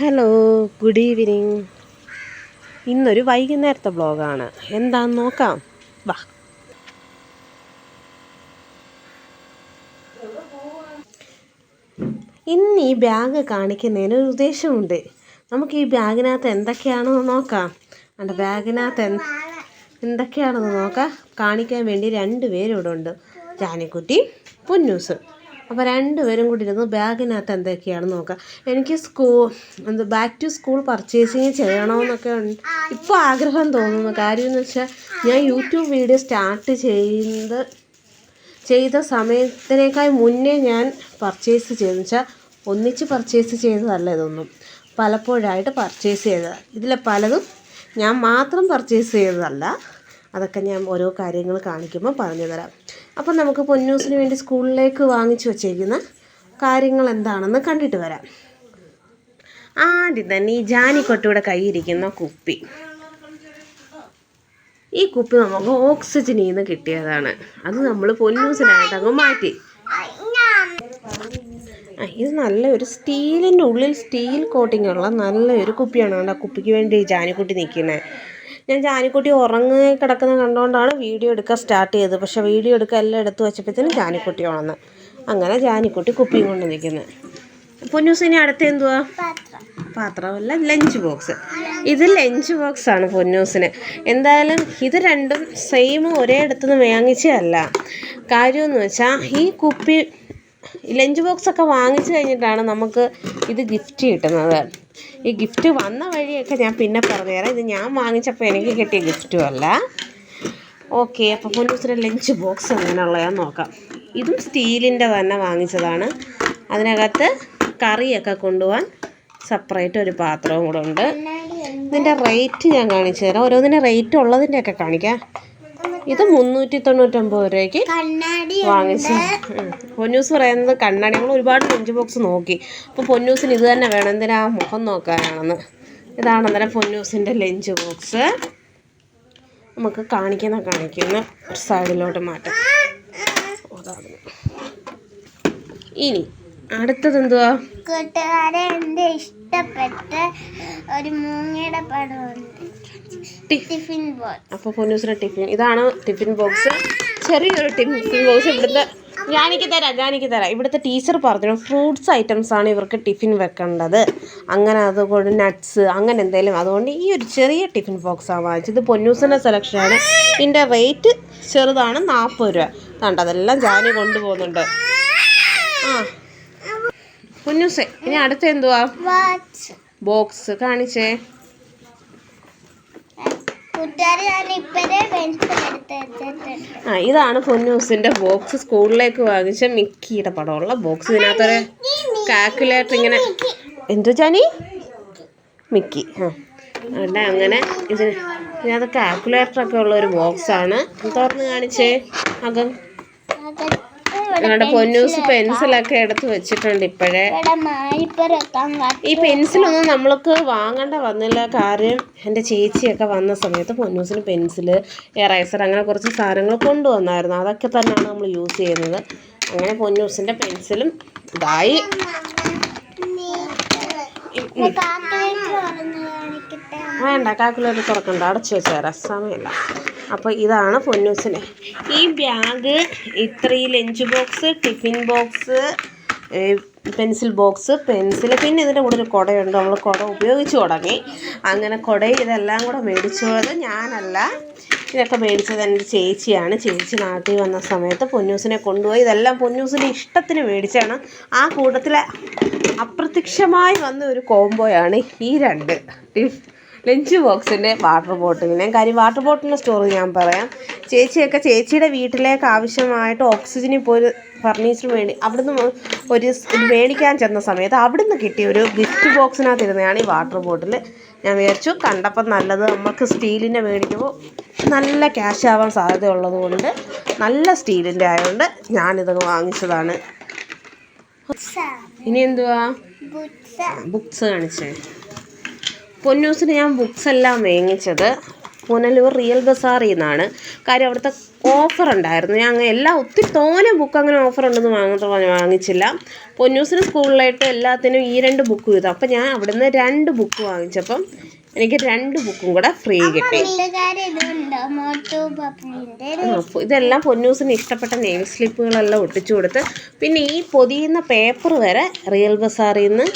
Hello, good evening. ഇന്നൊരു വൈകുന്നേരത്തെ വ്ളോഗാണ്. എന്താണെന്ന് നോക്കാം, വാ. ഇന്ന് ഈ ബാഗ് കാണിക്കുന്നതിന് ഒരു ഉദ്ദേശമുണ്ട്. നമുക്ക് ഈ ബാഗിനകത്ത് എന്തൊക്കെയാണെന്ന് നോക്കാം. എൻ്റെ ബാഗിനകത്ത് എന്തൊക്കെയാണെന്ന് നോക്കാം. കാണിക്കാൻ വേണ്ടി 2 പേരും ഇവിടെ ഉണ്ട്, ജാനിക്കുട്ടി, പൊന്നൂസ്. അപ്പോൾ 2 പേരും കൂടി ഇരുന്ന് ബാഗിനകത്ത് എന്തൊക്കെയാണെന്ന് നോക്കാം. എനിക്ക് ബാക്ക് ടു സ്കൂൾ പർച്ചേസിങ് ചെയ്യണമെന്നൊക്കെ ഇപ്പോൾ ആഗ്രഹം തോന്നുന്നു. കാര്യം എന്ന് വെച്ചാൽ ഞാൻ യൂട്യൂബ് വീഡിയോ സ്റ്റാർട്ട് ചെയ്ത സമയത്തിനേക്കാൾ മുന്നേ ഞാൻ പർച്ചേസ് ചെയ്തെന്ന് വെച്ചാൽ ഒന്നിച്ച് പർച്ചേസ് ചെയ്തതല്ല, ഇതൊന്നും പലപ്പോഴായിട്ട് പർച്ചേസ് ചെയ്തതാണ്. ഇതിലെ പലതും ഞാൻ മാത്രം പർച്ചേസ് ചെയ്തതല്ല. അതൊക്കെ ഞാൻ ഓരോ കാര്യങ്ങൾ കാണിക്കുമ്പോൾ പറഞ്ഞു തരാം. അപ്പം നമുക്ക് പൊന്നൂസിന് വേണ്ടി സ്കൂളിലേക്ക് വാങ്ങിച്ചു വച്ചേക്കുന്ന കാര്യങ്ങൾ എന്താണെന്ന് കണ്ടിട്ട് വരാം. ആദ്യം തന്നെ ഈ ജാനിക്കൊട്ടിയുടെ കയ്യിരിക്കുന്ന കുപ്പി. ഈ കുപ്പി നമുക്ക് ഓക്സിജനിൽ നിന്ന് കിട്ടിയതാണ്. അത് നമ്മൾ പൊന്നൂസിനായിട്ട് അങ്ങ് മാറ്റി. ഇത് നല്ലൊരു സ്റ്റീലിൻ്റെ ഉള്ളിൽ സ്റ്റീൽ കോട്ടിംഗ് ഉള്ള നല്ലൊരു കുപ്പിയാണ്. ആ കുപ്പിക്ക് വേണ്ടി ജാനിക്കുട്ടി നിൽക്കുന്നത്. ഞാൻ ജാനിക്കുട്ടി ഉറങ്ങി കിടക്കുന്നത് കണ്ടുകൊണ്ടാണ് വീഡിയോ എടുക്കാൻ സ്റ്റാർട്ട് ചെയ്തത്. പക്ഷേ വീഡിയോ എടുക്കാൻ എല്ലാം എടുത്ത് വെച്ചപ്പോഴത്തേനും ജാനിക്കുട്ടി ഉണർന്ന്. അങ്ങനെ ജാനിക്കുട്ടി കുപ്പിയും കൊണ്ട് നിൽക്കുന്നത്. പൊന്നൂസിന് അടുത്ത് എന്തുവാ? പാത്രമല്ല, ലഞ്ച് ബോക്സ്. ഇത് ലഞ്ച് ബോക്സാണ് പൊന്നൂസിന്. എന്തായാലും ഇത് രണ്ടും സെയിം ഒരേ ഇടത്തുനിന്ന് വാങ്ങിച്ചതല്ല. കാര്യമെന്ന് വെച്ചാൽ ഈ കുപ്പി ലഞ്ച് ബോക്സൊക്കെ വാങ്ങിച്ചു കഴിഞ്ഞിട്ടാണ് നമുക്ക് ഇത് ഗിഫ്റ്റ് കിട്ടുന്നത്. ഈ ഗിഫ്റ്റ് വന്ന വഴിയൊക്കെ ഞാൻ പിന്നെ പറഞ്ഞുതരാം. ഇത് ഞാൻ വാങ്ങിച്ചപ്പോൾ എനിക്ക് കിട്ടിയ ഗിഫ്റ്റും അല്ല. ഓക്കെ, അപ്പോൾ പൊന്നൂസിൻ്റെ ലഞ്ച് ബോക്സ് എങ്ങനെയുള്ളതാന്ന് നോക്കാം. ഇതും സ്റ്റീലിൻ്റെ തന്നെ വാങ്ങിച്ചതാണ്. അതിനകത്ത് കറിയൊക്കെ കൊണ്ടുപോകാൻ സെപ്പറേറ്റ് ഒരു പാത്രവും കൂടെ ഉണ്ട്. ഇതിൻ്റെ റേറ്റ് ഞാൻ കാണിച്ചു തരാം. ഓരോന്നിൻ്റെ റേറ്റ് ഉള്ളതിൻ്റെയൊക്കെ കാണിക്കാം. ഇത് 399 രൂപയ്ക്ക് വാങ്ങിച്ചു. പൊന്നൂസ് പറയുന്നത് കണ്ണാടി. നമ്മൾ ഒരുപാട് ലഞ്ച് ബോക്സ് നോക്കി. അപ്പോൾ പൊന്നൂസിന് ഇത് തന്നെ വേണം. എന്തിനാ? മുഖം നോക്കാനാണെന്ന്. ഇതാണ് അന്നേരം പൊന്നൂസിൻ്റെ ലഞ്ച് ബോക്സ്. നമുക്ക് കാണിക്കുന്ന ഒരു സൈഡിലോട്ട് മാറ്റാം. ഇനി അടുത്തത് എന്തുവാ? കൂട്ടുകാരെ, എൻ്റെ ഇഷ്ടപ്പെട്ട ഒരു മൂങ്ങയുടെ പടമുണ്ട്, ടിഫിൻ ബോക്സ്. അപ്പോൾ പൊന്നൂസിൻ്റെ ടിഫിൻ, ഇതാണ് ടിഫിൻ ബോക്സ്. ചെറിയൊരു ടിഫിൻ ബോക്സ്. ഇവിടുത്തെ ഞാനിക്ക് തരാം. ഇവിടുത്തെ ടീച്ചർ പറഞ്ഞു ഫ്രൂട്ട്സ് ഐറ്റംസാണ് ഇവർക്ക് ടിഫിൻ വെക്കേണ്ടത്. അങ്ങനെ അതുകൊണ്ട് നട്ട്സ് അങ്ങനെ എന്തെങ്കിലും. അതുകൊണ്ട് ഈ ഒരു ചെറിയ ടിഫിൻ ബോക്സാണ് വാങ്ങിച്ചത്. ഇത് പൊന്നൂസിൻ്റെ സെലക്ഷനാണ്. ഇതിൻ്റെ റേറ്റ് ചെറുതാണ്, 40 രൂപ. കണ്ടോ, അതെല്ലാം ജാനി കൊണ്ടുപോകുന്നുണ്ട്. പൊന്നൂസേ, ഇനി അടുത്ത എന്തുവാ? ബോക്സ് കാണിച്ചേ. ഇതാണ് പൊന്നൂസിൻ്റെ ബോക്സ്. സ്കൂളിലേക്ക് വാങ്ങിച്ച മിക്കിയുടെ പടമുള്ള ബോക്സ്. ഇതിനകത്തൊരു കാൽക്കുലേറ്റർ ഇങ്ങനെ. എന്തു ജാനി? മിക്കി. അങ്ങനെ ഇതിനകത്ത് കാൽക്കുലേറ്ററൊക്കെ ഉള്ള ഒരു ബോക്സാണ്. തുറന്ന് കാണിച്ചേ അകം. ഞങ്ങളുടെ പൊന്നൂസ് പെൻസിലൊക്കെ എടുത്ത് വെച്ചിട്ടുണ്ട്. ഇപ്പോഴേ ഈ പെൻസിലൊന്നും നമ്മൾക്ക് വാങ്ങേണ്ട വന്നില്ല. കാര്യം എൻ്റെ ചേച്ചിയൊക്കെ വന്ന സമയത്ത് പൊന്നൂസിന് പെൻസില്, എറേസർ അങ്ങനെ കുറച്ച് സാധനങ്ങൾ കൊണ്ടുവന്നായിരുന്നു. അതൊക്കെ തന്നെയാണ് നമ്മൾ യൂസ് ചെയ്യുന്നത്. അങ്ങനെ പൊന്നൂസിൻ്റെ പെൻസിലും ഇതായി. വേണ്ട, കാൽക്കുലേറ്റർ തുറക്കണ്ട, അടച്ചു വെച്ചേരാം, സമയമില്ല. അപ്പോൾ ഇതാണ് പൊന്നൂസിന് ഈ ബാഗ്. ഇത്രയും lunch box, tiffin box, pencil box, പിന്നെ ഇതിൻ്റെ കൂടെ ഒരു കുടയുണ്ട്. നമ്മൾ കുട ഉപയോഗിച്ച് തുടങ്ങി. അങ്ങനെ കുടയും ഇതെല്ലാം കൂടെ മേടിച്ചത് ഞാനല്ല. ഇതൊക്കെ മേടിച്ചത് എൻ്റെ ചേച്ചിയാണ്. ചേച്ചി നാട്ടിൽ വന്ന സമയത്ത് പൊന്നൂസിനെ കൊണ്ടുപോയി. ഇതെല്ലാം പൊന്നൂസിൻ്റെ ഇഷ്ടത്തിന് മേടിച്ചാണ്. ആ കൂട്ടത്തിലെ അപ്രത്യക്ഷമായി വന്ന ഒരു കോംബോയാണ് ഈ 2 ലഞ്ച് ബോക്സിൻ്റെ വാട്ടർ ബോട്ടിലിനെ. കാര്യം വാട്ടർ ബോട്ടിലിൻ്റെ സ്റ്റോറി ഞാൻ പറയാം. ചേച്ചിയൊക്കെ ചേച്ചിയുടെ വീട്ടിലേക്ക് ആവശ്യമായിട്ട് ഓക്സിജനിൽ പോയി ഫർണിച്ചർ വേണ്ടി അവിടുന്ന് ഒരു മേടിക്കാൻ ചെന്ന സമയത്ത് അവിടുന്ന് കിട്ടിയ ഒരു ഗിഫ്റ്റ് ബോക്സിനകത്തിരുന്നതാണ് ഈ വാട്ടർ ബോട്ടിൽ. ഞാൻ വിചാരിച്ചു കണ്ടപ്പോൾ നല്ലത്, നമുക്ക് സ്റ്റീലിൻ്റെ മേടിക്കുമ്പോൾ നല്ല ക്യാഷ് ആവാൻ സാധ്യതയുള്ളത് കൊണ്ട്, നല്ല സ്റ്റീലിൻ്റെ ആയതുകൊണ്ട് ഞാനിത് വാങ്ങിച്ചതാണ്. ഇനി എന്തുവാ? ബുക്സ് കാണിച്ചേ. പൊന്നൂസിന് ഞാൻ ബുക്സ് എല്ലാം വാങ്ങിച്ചത്. പുനലൂർ റിയൽ ബസാറിൽ നിന്നാണ്. കാര്യം അവിടുത്തെ ഓഫർ ഉണ്ടായിരുന്നു. ഞാൻ അങ്ങനെ എല്ലാം ഒത്തിരി തോനെ ബുക്ക് അങ്ങനെ ഓഫർ ഉണ്ടെന്ന് വാങ്ങിച്ചില്ല. പൊന്നൂസിന് സ്കൂളിലായിട്ട് എല്ലാത്തിനും ഈ 2 ബുക്ക് ചെയ്തു. അപ്പം ഞാൻ അവിടുന്ന് 2 ബുക്ക് വാങ്ങിച്ചപ്പം എനിക്ക് 2 ബുക്കും കൂടെ ഫ്രീ കിട്ടി. ഇതെല്ലാം പൊന്നൂസിന് ഇഷ്ടപ്പെട്ട നെയിൽ സ്ലിപ്പുകളെല്ലാം ഒട്ടിച്ചു കൊടുത്ത്. പിന്നെ ഈ പൊതിയുന്ന പേപ്പർ വരെ റിയൽ ബസാറിൽ നിന്ന്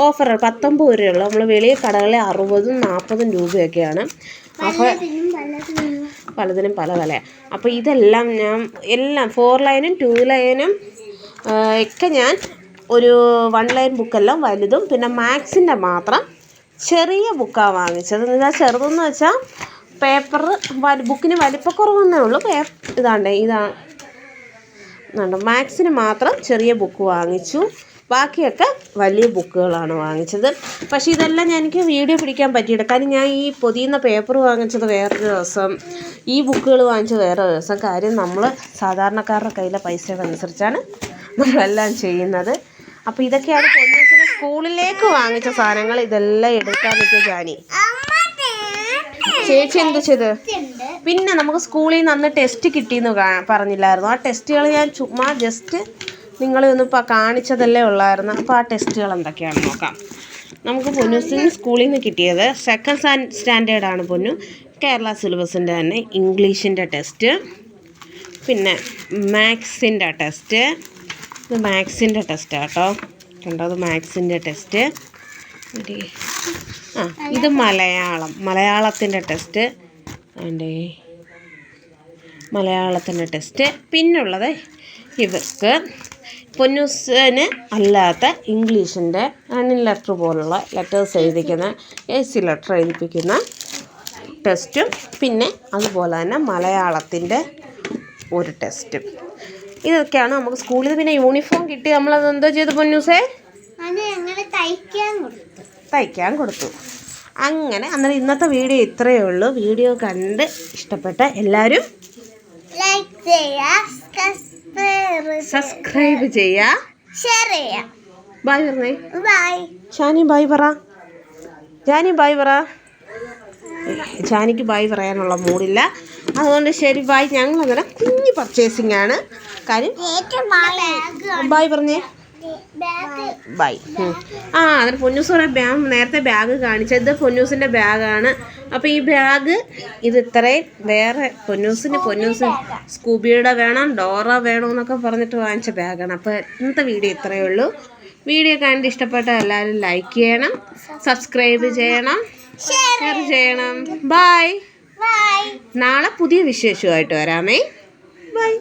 ഓഫർ 19 രൂപയുള്ളൂ. നമ്മൾ വെളിയിൽ കടകളിൽ 60 40 രൂപയൊക്കെയാണ്. അപ്പോൾ പലതിനും പല വിലയാണ്. അപ്പോൾ ഇതെല്ലാം ഞാൻ എല്ലാം 4 ലൈനും 2 ലൈനും ഒക്കെ ഞാൻ ഒരു 1 ലൈൻ ബുക്കെല്ലാം വലുതും പിന്നെ മാത്സിൻ്റെ മാത്രം ചെറിയ ബുക്കാണ് വാങ്ങിച്ചത്. എന്നാൽ ചെറുതെന്ന് വെച്ചാൽ പേപ്പർ ബുക്കിന് വലിപ്പക്കുറവെന്നേ ഉള്ളൂ. ഇതാണ് മാത്സിന് മാത്രം ചെറിയ ബുക്ക് വാങ്ങിച്ചു. ബാക്കിയൊക്കെ വലിയ ബുക്കുകളാണ് വാങ്ങിച്ചത്. പക്ഷേ ഇതെല്ലാം എനിക്ക് വീഡിയോ പിടിക്കാൻ പറ്റിയില്ല. കാര്യം ഞാൻ ഈ പൊതിയുന്ന പേപ്പർ വാങ്ങിച്ചത് വേറൊരു ദിവസം, ഈ ബുക്കുകൾ വാങ്ങിച്ചത് വേറെ ദിവസം. കാര്യം നമ്മൾ സാധാരണക്കാരുടെ കയ്യിലെ പൈസയുടെ അനുസരിച്ചാണ് നമ്മളെല്ലാം ചെയ്യുന്നത്. അപ്പോൾ ഇതൊക്കെയാണ് പൊന്നൂസിന് സ്കൂളിലേക്ക് വാങ്ങിച്ച സാധനങ്ങൾ. ഇതെല്ലാം എടുക്കാൻ പറ്റിയ ജാനി ചേച്ചി എന്ത് ചെയ്ത്. പിന്നെ നമുക്ക് സ്കൂളിൽ നിന്ന് അന്ന് ടെസ്റ്റ് കിട്ടിയെന്ന് പറഞ്ഞില്ലായിരുന്നു. ആ ടെസ്റ്റുകൾ ഞാൻ ചുമ്മാ ജസ്റ്റ് നിങ്ങളെ ഒന്ന് കാണിച്ചതല്ലേ ഉള്ളായിരുന്നു. അപ്പോൾ ആ ടെസ്റ്റുകൾ എന്തൊക്കെയാണെന്ന് നോക്കാം. നമുക്ക് പൊന്നൂസിന് സ്കൂളിൽ നിന്ന് കിട്ടിയത് 2nd സ്റ്റാൻഡേർഡാണ് പൊന്നു. കേരള സിലബസിൻ്റെ തന്നെ ഇംഗ്ലീഷിൻ്റെ ടെസ്റ്റ്, പിന്നെ മാത്സിൻ്റെ ടെസ്റ്റ്. ഇത് മാത്സിൻ്റെ ടെസ്റ്റാണ് കേട്ടോ. കണ്ടത് മാത്സിൻ്റെ ടെസ്റ്റ്. ഇത് മലയാളത്തിൻ്റെ ടെസ്റ്റ്. മലയാളത്തിൻ്റെ ടെസ്റ്റ്. പിന്നുള്ളത് ഇവർക്ക് പൊന്നൂസിന് അല്ലാത്ത ഇംഗ്ലീഷിൻ്റെ റണ്ണിങ് ലെറ്റർ പോലുള്ള ലെറ്റേഴ്സ് എഴുതിക്കുന്ന AC ലെറ്റർ എഴുതിപ്പിക്കുന്ന ടെസ്റ്റും പിന്നെ അതുപോലെ തന്നെ മലയാളത്തിൻ്റെ ഒരു ടെസ്റ്റും. ഇതൊക്കെയാണ് നമുക്ക് സ്കൂളിൽ നിന്ന്. പിന്നെ യൂണിഫോം കിട്ടി. നമ്മളത് എന്തോ ചെയ്തു പൊന്നൂസേ? തയ്ക്കാൻ കൊടുത്തു. അങ്ങനെ അന്നേരം ഇന്നത്തെ വീഡിയോ ഇത്രയേ ഉള്ളൂ. വീഡിയോ കണ്ട് ഇഷ്ടപ്പെട്ട എല്ലാവരും ലൈക്ക് ചെയ്യുക, സബ്സ്ക്രൈബ് ചെയ്യുക, ഷെയർ ചെയ്യുക. ബായ് പറഞ്ഞേ. ബൈ. ഷാനി ബായ് പറ. ജാനി ബായ് പറ. ഷാനിക്ക് ബായ് പറയാനുള്ള മൂടില്ല. അതുകൊണ്ട് ശരി ബായ്. ഞങ്ങളങ്ങനെ കുഞ്ഞ് പർച്ചേസിംഗ് ആണ്. കാര്യം ബായ് പറഞ്ഞേ. ബൈ. അതിന് പൊന്നൂസ് നേരത്തെ ബാഗ് കാണിച്ചത്. ഇത് പൊന്നൂസിൻ്റെ ബാഗാണ്. അപ്പോൾ ഈ ബാഗ് ഇത് ഇത്രയും വേറെ പൊന്നൂസ് സ്കൂബിയുടെ വേണം, ഡോറ വേണമെന്നൊക്കെ പറഞ്ഞിട്ട് വാങ്ങിച്ച ബാഗാണ്. അപ്പോൾ ഇന്നത്തെ വീഡിയോ ഇത്രയേ ഉള്ളൂ. വീഡിയോ കണ്ട് ഇഷ്ടപ്പെട്ട എല്ലാവരും ലൈക്ക് ചെയ്യണം, സബ്സ്ക്രൈബ് ചെയ്യണം, ഷെയർ ചെയ്യണം. ബൈ. നാളെ പുതിയ വിശേഷമായിട്ട് വരാമേ. ബൈ.